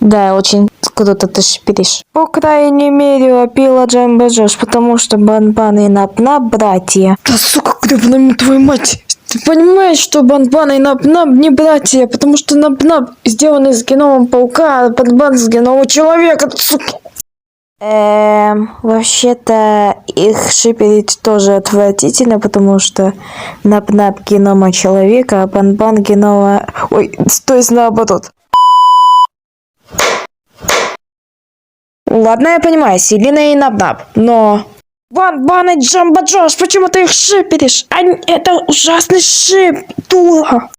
Да, очень круто ты шипишь. По крайней мере, лопила Джамбо Джош, потому что Банбан и Нап-Нап братья. Да, сука, гребаная твою мать! Ты понимаешь, что Банбан и Нап-Нап не братья, потому что Нап-Нап сделан из генома паука, а Банбан из генома человека, сука! Вообще-то их шиперить тоже отвратительно, потому что Нап-Нап генома человека, а Банбан генома... Ой, то есть наоборот. Ладно, я понимаю, Селина и Нап-Нап, но... Банбан и Джамбо Джош, почему ты их шиперишь? Это ужасный шип, дура!